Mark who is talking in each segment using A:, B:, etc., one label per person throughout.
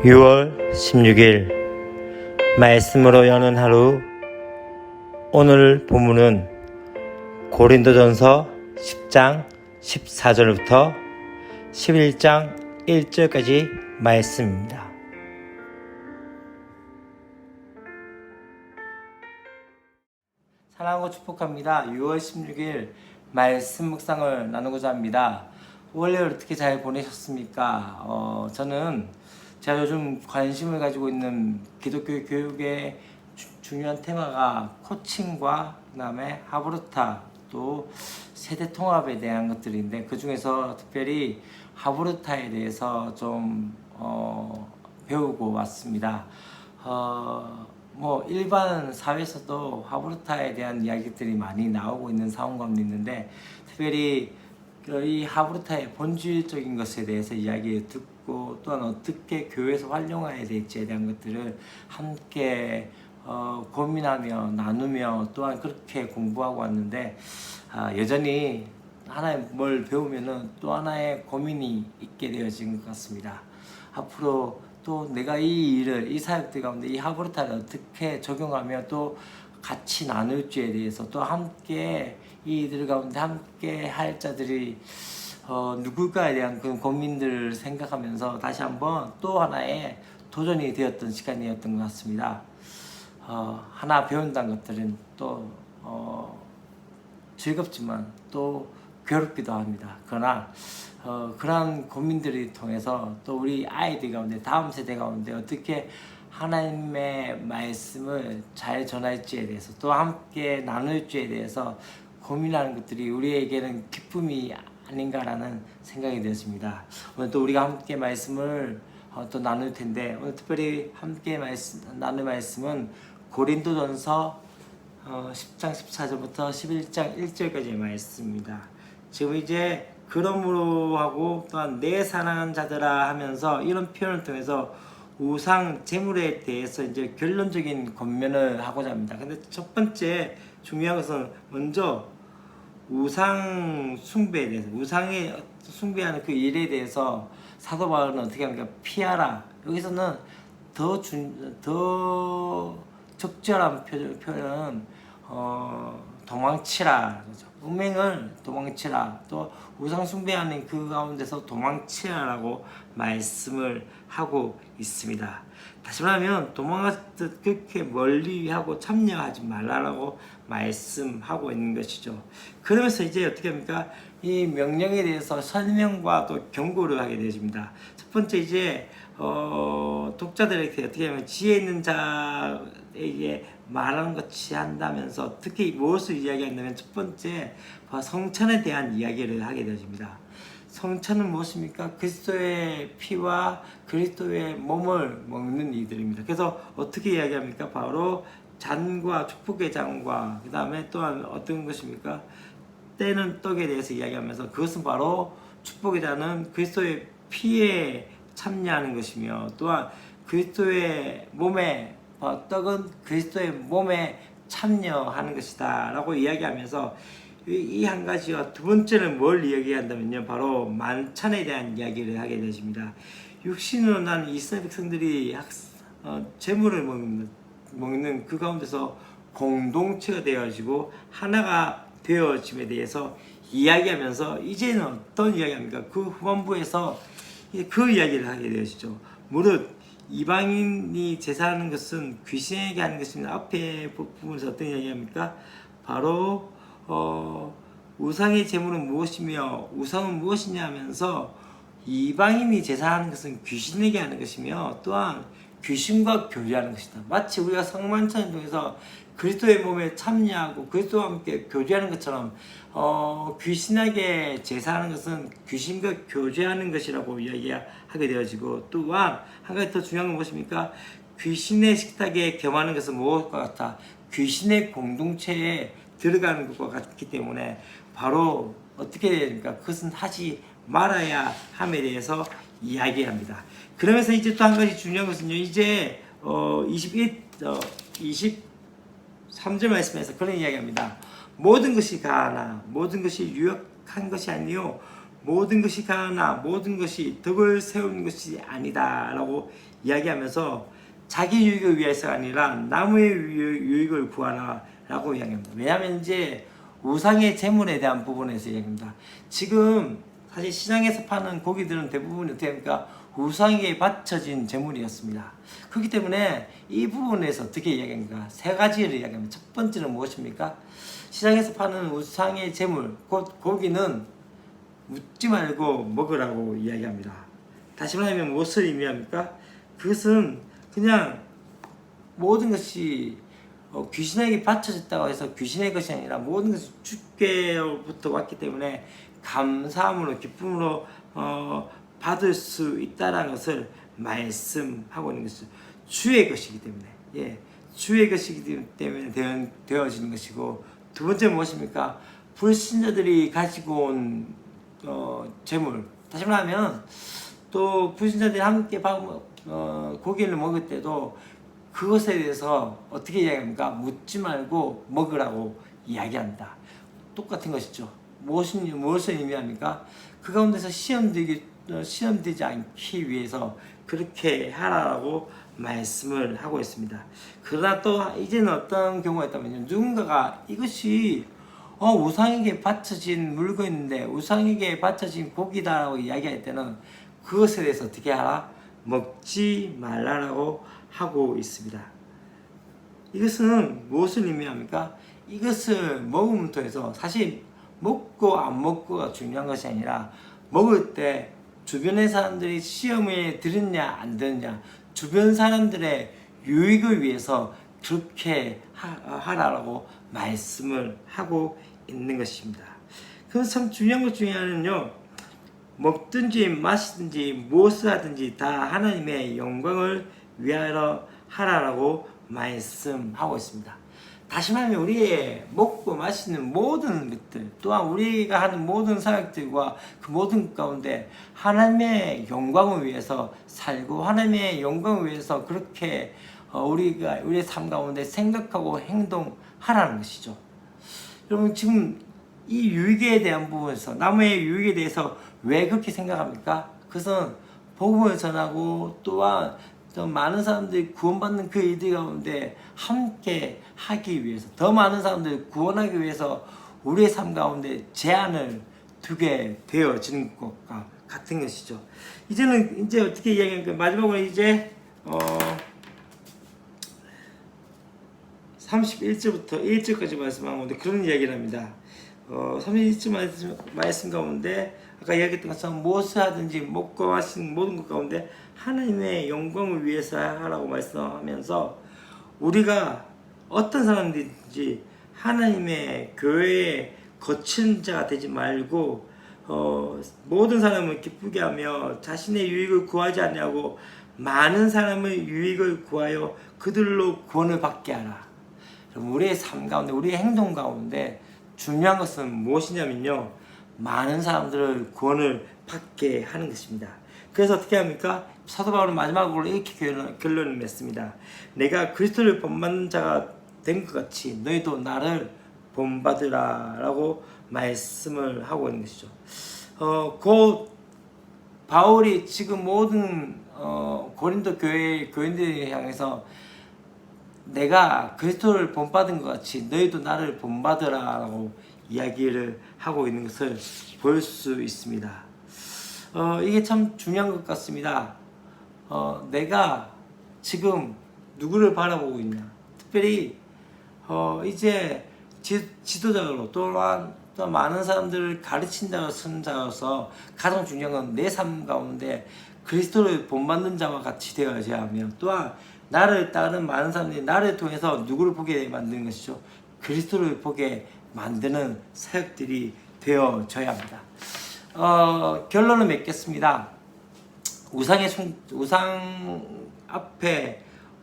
A: 6월 16일 말씀으로 여는 하루. 오늘 본문은 고린도전서 10장 14절부터 11장 1절까지 말씀입니다. 사랑하고 축복합니다. 6월 16일 말씀 묵상을 나누고자 합니다. 원래 어떻게 잘 보내셨습니까? 저는 제가 요즘 관심을 가지고 있는 기독교 교육의 중요한 테마가 코칭과 그 다음에 하브루타 또 세대 통합에 대한 것들인데, 그 중에서 특별히 하브루타에 대해서 좀 배우고 왔습니다. 일반 사회에서도 하브루타에 대한 이야기들이 많이 나오고 있는 상황 가운데 있는데, 특별히 이 하브루타의 본질적인 것에 대해서 이야기 듣고, 또한 어떻게 교회에서 활용해야 될지에 대한 것들을 함께 고민하며 나누며 또한 그렇게 공부하고 왔는데, 여전히 하나의 뭘 배우면은 또 하나의 고민이 있게 되어진 것 같습니다. 앞으로 또 내가 이 사역들 가운데 이 하브루타를 어떻게 적용하며 또 같이 나눌지에 대해서, 또 함께 이들 가운데 함께 할 자들이 누굴까에 대한 그런 고민들을 생각하면서 다시 한번 또 하나의 도전이 되었던 시간이었던 것 같습니다. 하나 배운다는 것들은 또 즐겁지만 또 괴롭기도 합니다. 그러나 그러한 고민들을 통해서 또 우리 아이들 가운데, 다음 세대 가운데 어떻게 하나님의 말씀을 잘 전할지에 대해서, 또 함께 나눌지에 대해서 고민하는 것들이 우리에게는 기쁨이 아닌가라는 생각이 되었습니다. 오늘 또 우리가 함께 말씀을 또 나눌 텐데, 오늘 특별히 함께 나눌 말씀은 고린도전서 10장 14절부터 11장 1절까지의 말씀입니다. 지금 이제 그러므로 하고 또한 내 사랑하는 자들아 하면서 이런 표현을 통해서 우상 제물에 대해서 이제 결론적인 권면을 하고자 합니다. 근데 첫 번째 중요한 것은 먼저 우상 숭배에 대해서, 우상에 숭배하는 그 일에 대해서 사도 바울은 어떻게 합니까? 피하라. 여기서는 더 적절한 표현은 도망치라. 그렇죠? 음행을 도망치라. 또 우상 숭배하는 그 가운데서 도망치라라고 말씀을 하고 있습니다. 다시 말하면 도망갔듯 그렇게 멀리하고 참여하지 말라라고 말씀하고 있는 것이죠. 그러면서 이제 어떻게 합니까? 이 명령에 대해서 설명과 또 경고를 하게 되어집니다. 첫 번째 이제 독자들에게 어떻게 하면 지혜 있는 자에게 말하는 것이 한다면서 특히 무엇을 이야기한다면, 첫 번째 성찬에 대한 이야기를 하게 되어집니다. 성찬은 무엇입니까? 그리스도의 피와 그리스도의 몸을 먹는 이들입니다. 그래서 어떻게 이야기합니까? 바로 잔과 축복의 잔과 그 다음에 또한 어떤 것입니까? 때는 떡에 대해서 이야기하면서, 그것은 바로 축복의 잔은 그리스도의 피에 참여하는 것이며, 또한 그리스도의 몸에 떡은 그리스도의 몸에 참여하는 것이다 라고 이야기하면서, 이 한 가지와 두 번째는 뭘 이야기한다면요, 바로 만찬에 대한 이야기를 하게 되십니다. 육신으로 난 이스라엘 백성들이 제물을 먹는 그 가운데서 공동체가 되어지고 하나가 되어짐에 대해서 이야기하면서, 이제는 어떤 이야기합니까? 그 후반부에서 그 이야기를 하게 되어지죠. 무릇 이방인이 제사하는 것은 귀신에게 하는 것입니다. 앞에 부분에서 어떤 이야기합니까? 바로 우상의 제물은 무엇이며 우상은 무엇이냐 하면서, 이방인이 제사하는 것은 귀신에게 하는 것이며 또한 귀신과 교제하는 것이다. 마치 우리가 성만찬을 통해서 그리스도의 몸에 참여하고 그리스도와 함께 교제하는 것처럼 귀신에게 제사하는 것은 귀신과 교제하는 것이라고 이야기하게 되어지고, 또한 한 가지 더 중요한 건 무엇입니까? 귀신의 식탁에 겸하는 것은 무엇과 같다? 귀신의 공동체에 들어가는 것과 같기 때문에 바로 어떻게 해야 됩니까? 그것은 하지 말아야 함에 대해서 이야기합니다. 그러면서 이제 또 한 가지 중요한 것은요, 이제 23절 말씀에서 그런 이야기합니다. 모든 것이 가하나 모든 것이 유익한 것이 아니요 모든 것이 가나 모든 것이 덕을 세우는 것이 아니다라고 이야기하면서 자기 유익을 위해서가 아니라 남의 유익을 구하라라고 이야기합니다. 왜냐하면 이제 우상의 재물에 대한 부분에서 이야기합니다. 지금 사실 시장에서 파는 고기들은 대부분 어떻게 합니까? 우상에게 바쳐진 재물이었습니다. 그렇기 때문에 이 부분에서 어떻게 이야기합니까? 세 가지를 이야기합니다. 첫 번째는 무엇입니까? 시장에서 파는 우상의 재물, 곧 고기는 묻지 말고 먹으라고 이야기합니다. 다시 말하면 무엇을 의미합니까? 그것은 그냥 모든 것이 귀신에게 바쳐졌다고 해서 귀신의 것이 아니라 모든 것이 주께로부터 왔기 때문에 감사함으로 기쁨으로 받을 수 있다는 것을 말씀하고 있는 것이죠. 주의 것이기 때문에, 예, 주의 것이기 때문에 되어지는 것이고, 두 번째 무엇입니까? 불신자들이 가지고 온 재물. 다시 말하면 또 불신자들이 함께 고기를 먹을 때도 그것에 대해서 어떻게 이야기합니까? 묻지 말고 먹으라고 이야기한다. 똑같은 것이죠. 무엇을 의미합니까? 그 가운데서 시험되지 않기 위해서 그렇게 하라고 말씀을 하고 있습니다. 그러나 또 이제는 어떤 경우가 있다면요. 누군가가 이것이 우상에게 바쳐진 물건인데 우상에게 바쳐진 고기다라고 이야기할 때는 그것에 대해서 어떻게 하라? 먹지 말라라고 하고 있습니다. 이것은 무엇을 의미합니까? 이것을 먹음을 통해서 사실 먹고 안 먹고가 중요한 것이 아니라 먹을 때 주변의 사람들이 시험에 들었냐 안 들었냐, 주변 사람들의 유익을 위해서 그렇게 하라고 말씀을 하고 있는 것입니다. 그래서 참 중요한 것 중에 하나는요, 먹든지 마시든지 무엇을 하든지 다 하나님의 영광을 위하여 하라라고 말씀하고 있습니다. 다시 말하면 우리의 먹고 마시는 모든 것들, 또한 우리가 하는 모든 사역들과 그 모든 가운데 하나님의 영광을 위해서 살고 하나님의 영광을 위해서 그렇게 우리가 우리의 삶 가운데 생각하고 행동하라는 것이죠. 여러분, 지금 이 유익에 대한 부분에서, 남의 유익에 대해서 왜 그렇게 생각합니까? 그것은 복음을 전하고 또한 더 많은 사람들이 구원받는 그 일들 가운데 함께 하기 위해서, 더 많은 사람들을 구원하기 위해서 우리의 삶 가운데 제한을 두게 되어지는 것과 같은 것이죠. 이제 어떻게 이야기하니까 마지막으로 이제 31절부터 1절까지 말씀한 건데 그런 이야기를 합니다. 31절 말씀 가운데 아까 이야기했던 것처럼 무엇을 하든지 먹고 마시는 모든 것 가운데 하나님의 영광을 위해서 하라고 말씀하면서 우리가 어떤 사람들인지 하나님의 교회에 거친 자가 되지 말고 모든 사람을 기쁘게 하며 자신의 유익을 구하지 않냐고 많은 사람의 유익을 구하여 그들로 구원을 받게 하라. 우리의 삶 가운데, 우리의 행동 가운데 중요한 것은 무엇이냐면요, 많은 사람들을 구원을 받게 하는 것입니다. 그래서 어떻게 합니까? 사도 바울은 마지막으로 이렇게 결론을 냈습니다. 내가 그리스도를 본받는 자가 된 것 같이 너희도 나를 본받으라 라고 말씀을 하고 있는 것이죠. 곧 바울이 지금 모든 고린도 교인들을 향해서 내가 그리스도를 본받은 것 같이 너희도 나를 본받으라 라고 이야기를 하고 있는 것을 볼 수 있습니다. 이게 참 중요한 것 같습니다. 내가 지금 누구를 바라보고 있냐, 특별히 이제 지도자로 또한 또 많은 사람들을 가르친다고 선자로서 가장 중요한 건 내 삶 가운데 그리스도를 본받는 자와 같이 되어야지 하며, 또한 나를 따르는 많은 사람들이 나를 통해서 누구를 보게 만드는 것이죠? 그리스도를 보게 만드는 사역들이 되어져야 합니다. 결론을 맺겠습니다.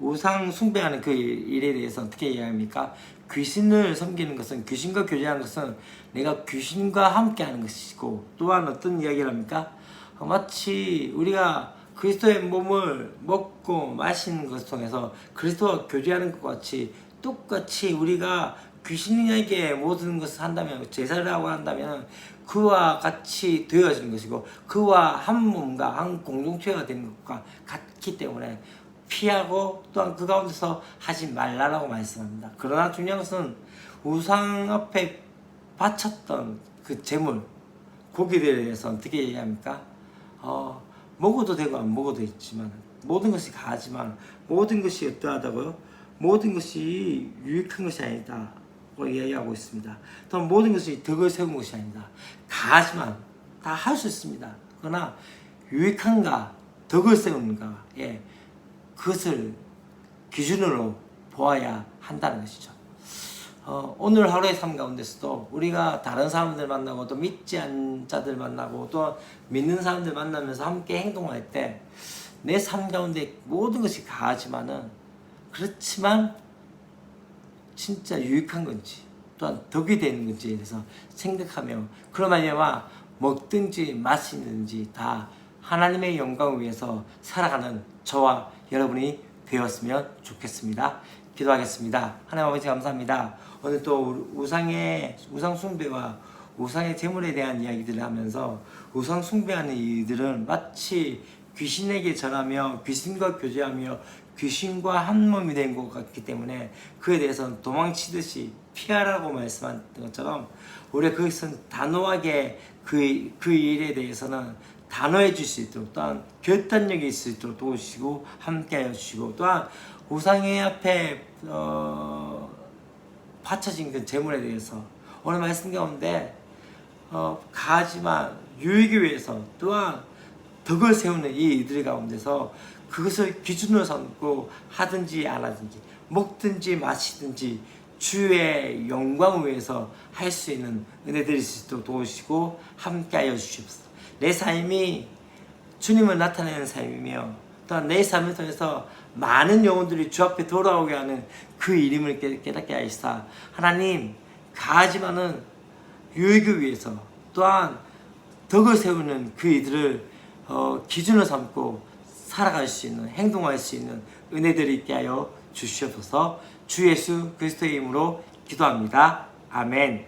A: 우상 숭배하는 그 일에 대해서 어떻게 이야기합니까? 귀신을 섬기는 것은, 귀신과 교제하는 것은 내가 귀신과 함께 하는 것이고, 또한 어떤 이야기를 합니까? 마치 우리가 그리스도의 몸을 먹고 마시는 것을 통해서 그리스도와 교제하는 것과 같이 똑같이 우리가 귀신에게 모든 것을 한다면, 제사를 하고 한다면 그와 같이 되어지는 것이고 그와 한 몸과 한 공동체가 되는 것과 같기 때문에 피하고 또한 그 가운데서 하지 말라라고 말씀합니다. 그러나 중요한 것은 우상 앞에 바쳤던 그 재물, 고기들에 대해서 어떻게 얘기합니까? 먹어도 되고 안 먹어도 있지만 모든 것이 가하지만 모든 것이 어떠하다고요? 모든 것이 유익한 것이 아니다. 이야기하고 있습니다. 또 모든 것이 덕을 세운 것이 아니다. 가하지만 다 할 수 있습니다. 그러나 유익한가 덕을 세우는가 그것을 기준으로 보아야 한다는 것이죠. 오늘 하루의 삶 가운데서도 우리가 다른 사람들 만나고 또 믿지 않는 자들 만나고 또 믿는 사람들 만나면서 함께 행동할 때 내 삶 가운데 모든 것이 가하지만은 그렇지만 진짜 유익한 건지 또한 덕이 되는 건지에 대해서 생각하며 그런 말미암아 먹든지 마시든지 다 하나님의 영광을 위해서 살아가는 저와 여러분이 되었으면 좋겠습니다. 기도하겠습니다. 하나님 아버지 감사합니다. 오늘 또 우상 숭배와 우상의 재물에 대한 이야기들을 하면서 우상 숭배하는 이들은 마치 귀신에게 절하며 귀신과 교제하며 귀신과 한 몸이 된 것 같기 때문에 그에 대해서는 도망치듯이 피하라고 말씀한 것처럼 우리가 거기서 단호하게 그 일에 대해서는 단호해질 수 있도록 또한 결단력이 있을 수 있도록 도우시고 함께하여 주시고 또한 우상의 앞에 바쳐진 그 재물에 대해서 오늘 말씀 가운데 가하지만 유익을 위해서 또한 덕을 세우는 이들 가운데서 그것을 기준으로 삼고 하든지 안 하든지 먹든지 마시든지 주의 영광을 위해서 할 수 있는 은혜들이 있을 수 있도록 도우시고 함께하여 주시옵소서. 내 삶이 주님을 나타내는 삶이며 또한 내 삶을 통해서 많은 영혼들이 주 앞에 돌아오게 하는 그 이름을 깨닫게 하시사 하나님 가하지만은 유익을 위해서 또한 덕을 세우는 그 이들을 기준을 삼고 살아갈 수 있는 행동할 수 있는 은혜들이 있게 하여 주시옵소서. 주 예수 그리스도의 이름으로 기도합니다. 아멘.